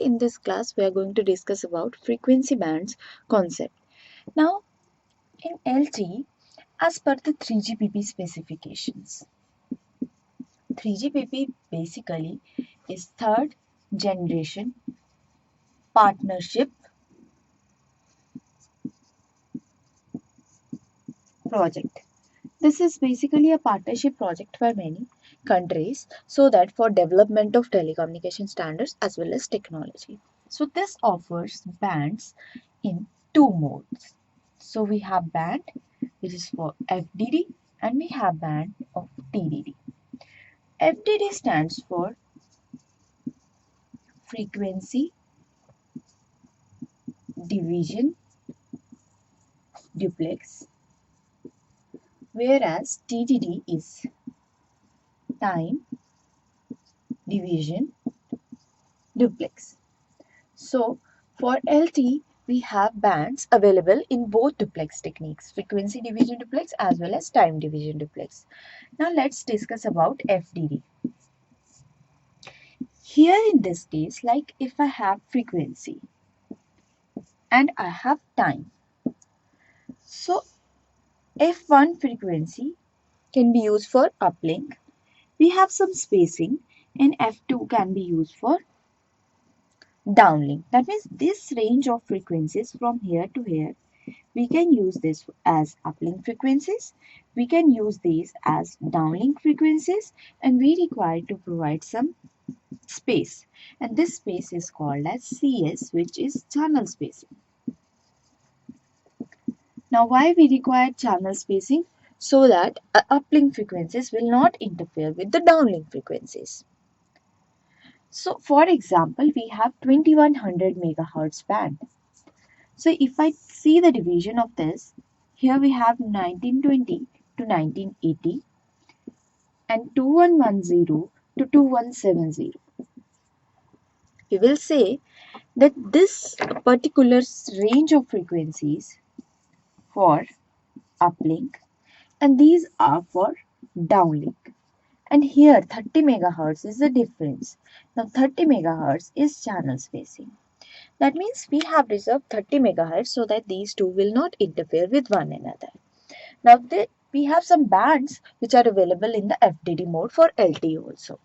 in this class we are going to discuss about frequency bands concept. Now in LTE, as per the 3GPP specifications, 3GPP basically is third generation partnership project. This is basically a partnership project by many countries so that for development of telecommunication standards as well as technology. So this offers bands in two modes. So we have band which is for FDD and we have band of TDD. FDD stands for frequency division duplex, whereas TDD is time division duplex. So for LT, we have bands available in both duplex techniques, frequency division duplex as well as time division duplex. Now let's discuss about FDD. Here in this case, like if I have frequency and I have time. So F1 frequency can be used for uplink. We have some spacing and F2 can be used for downlink. That means this range of frequencies from here to here, we can use this as uplink frequencies, we can use these as downlink frequencies, and we require to provide some space. And this space is called as CS, which is channel spacing. Now why we require channel spacing? So that uplink frequencies will not interfere with the downlink frequencies. So for example, we have 2100 megahertz band. So if I see the division of this, here we have 1920 to 1980 and 2110 to 2170. We will say that this particular range of frequencies for uplink and these are for downlink. And here 30 megahertz is the difference. Now 30 megahertz is channel spacing. That means we have reserved 30 megahertz so that these two will not interfere with one another. Now we have some bands which are available in the FDD mode for LTE also.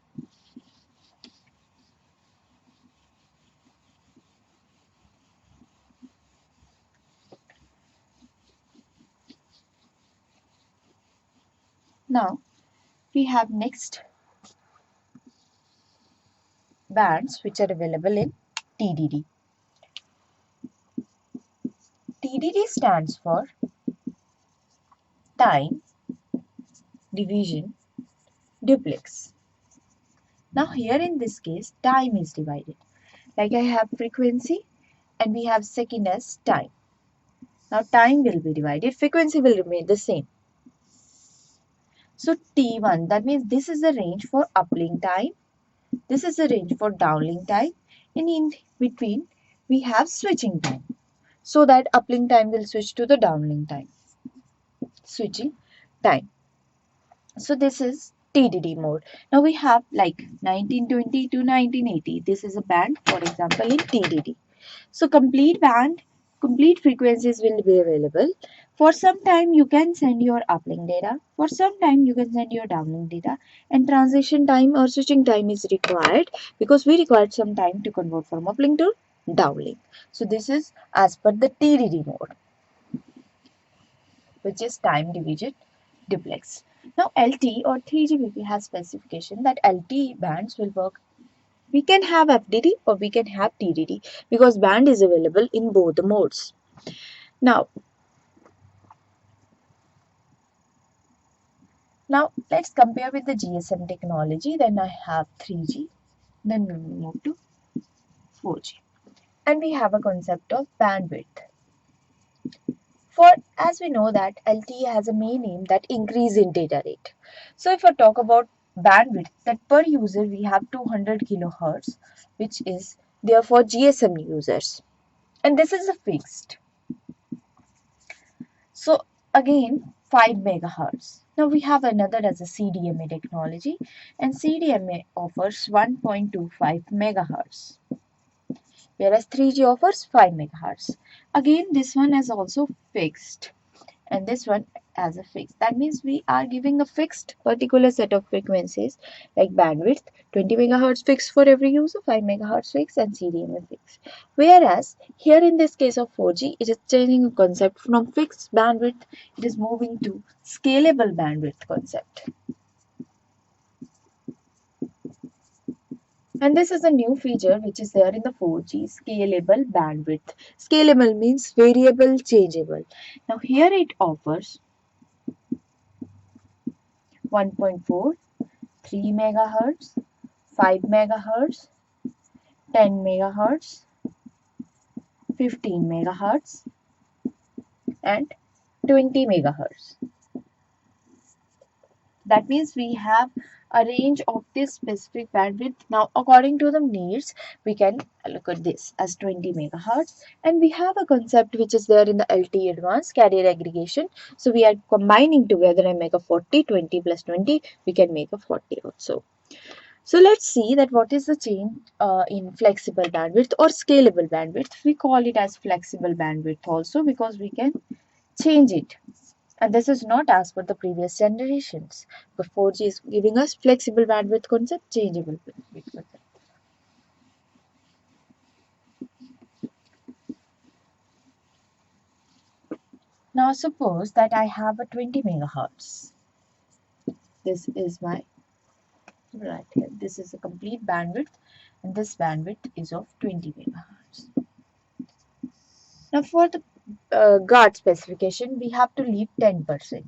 Now we have next bands which are available in TDD. TDD stands for time division duplex. Now here in this case time is divided. Like I have frequency and we have second as time. Now time will be divided, frequency will remain the same. So T1, that means this is the range for uplink time, this is the range for downlink time, and in between we have switching time. So that uplink time will switch to the downlink time. Switching time. So this is TDD mode. Now we have like 1920 to 1980. This is a band, for example, in TDD. So complete band, complete frequencies will be available. For some time you can send your uplink data. For some time you can send your downlink data. And transition time or switching time is required because we required some time to convert from uplink to downlink. So this is as per the TDD mode, which is time division duplex. Now LTE or 3GPP has specification that LTE bands will work. We can have FDD or we can have TDD because band is available in both the modes. Now let's compare with the GSM technology. Then I have 3G. Then we will move to 4G. And we have a concept of bandwidth. For as we know that LTE has a main aim that increase in data rate. So if I talk about bandwidth, that per user we have 200 kilohertz, which is there for GSM users, and this is a fixed. So again 5 megahertz. Now we have another as a CDMA technology, and CDMA offers 1.25 megahertz. whereas 3G offers 5 megahertz. Again, this one is also fixed and this one as a fixed. That means we are giving a fixed particular set of frequencies like bandwidth, 20 megahertz fixed for every user, 5 megahertz fixed and CDMA fixed. Whereas here in this case of 4G, it is changing a concept from fixed bandwidth, it is moving to scalable bandwidth concept. And this is a new feature which is there in the 4G, scalable bandwidth. Scalable means variable, changeable. Now here it offers 1.4, 3 megahertz, 5 megahertz, 10 megahertz, 15 megahertz, and 20 megahertz. That means we have a range of this specific bandwidth. Now, according to the needs, we can look at this as 20 megahertz, and we have a concept which is there in the LTE advanced carrier aggregation. So we are combining together and make a 40, 20 plus 20, we can make a 40 also. So let's see that what is the change in flexible bandwidth or scalable bandwidth. We call it as flexible bandwidth also because we can change it. And this is not as per the previous generations. But 4G is giving us flexible bandwidth concept, changeable bandwidth concept. Now suppose that I have a 20 megahertz. This is my right here. This is a complete bandwidth and this bandwidth is of 20 megahertz. Now for the guard specification, we have to leave 10%.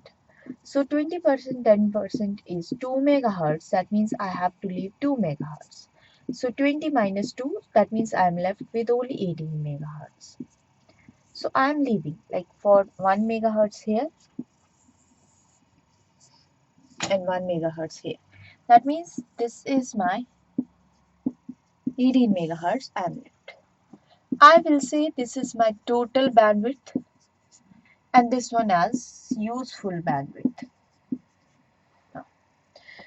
So 20%, 10% is 2 megahertz. That means I have to leave 2 megahertz. So 20 minus 2, that means I am left with only 18 megahertz. So I am leaving like for 1 megahertz here and 1 megahertz here. That means this is my 18 megahertz I am left. I will say this is my total bandwidth and this one as useful bandwidth.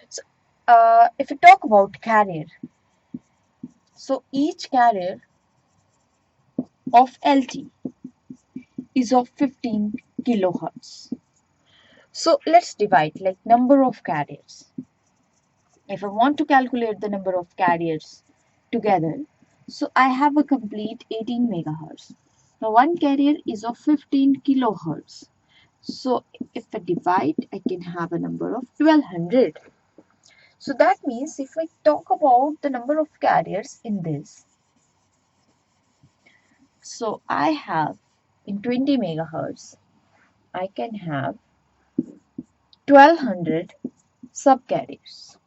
So if we talk about carrier, so each carrier of LTE is of 15 kilohertz. So let's divide like number of carriers. If I want to calculate the number of carriers together, so I have a complete 18 megahertz. Now one carrier is of 15 kilohertz. So if I divide, I can have a number of 1200. So that means if I talk about the number of carriers in this, so I have in 20 megahertz, I can have 1200 subcarriers.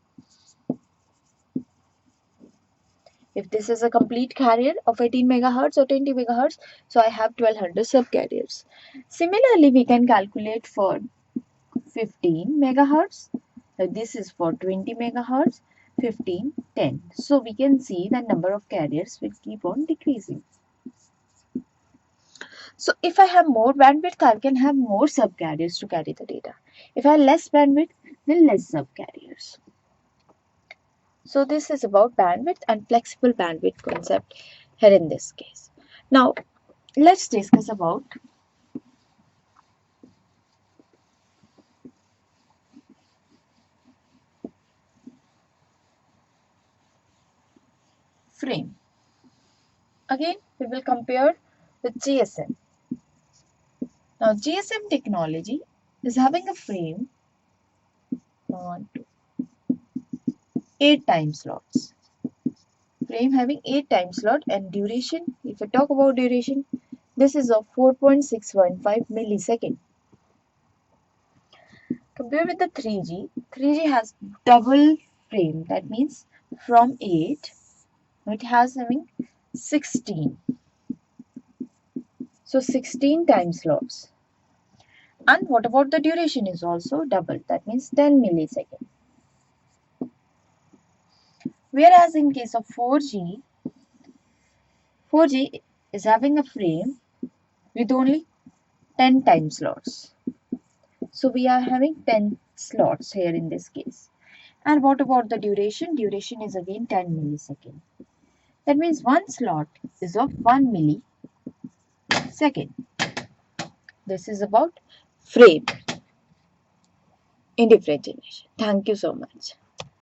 If this is a complete carrier of 18 megahertz or 20 megahertz, so I have 1200 subcarriers. Similarly, we can calculate for 15 megahertz. This is for 20 megahertz, 15, 10. So we can see the number of carriers will keep on decreasing. So if I have more bandwidth, I can have more subcarriers to carry the data. If I have less bandwidth, then less subcarriers. So this is about bandwidth and flexible bandwidth concept here in this case. Now let's discuss about frame. Again, we will compare with GSM. Now GSM technology is having a frame on 8 time slots. Frame having 8 time slot and duration, if I talk about duration, this is of 4.615 millisecond. Compared with the 3G, 3G has double frame. That means from 8, it has having 16. So 16 time slots. And what about the duration is also double. That means 10 millisecond. Whereas in case of 4G, 4G is having a frame with only 10 time slots. So we are having 10 slots here in this case. And what about the duration? Duration is again 10 millisecond. That means one slot is of 1 millisecond. This is about frame in differentiation. Thank you so much.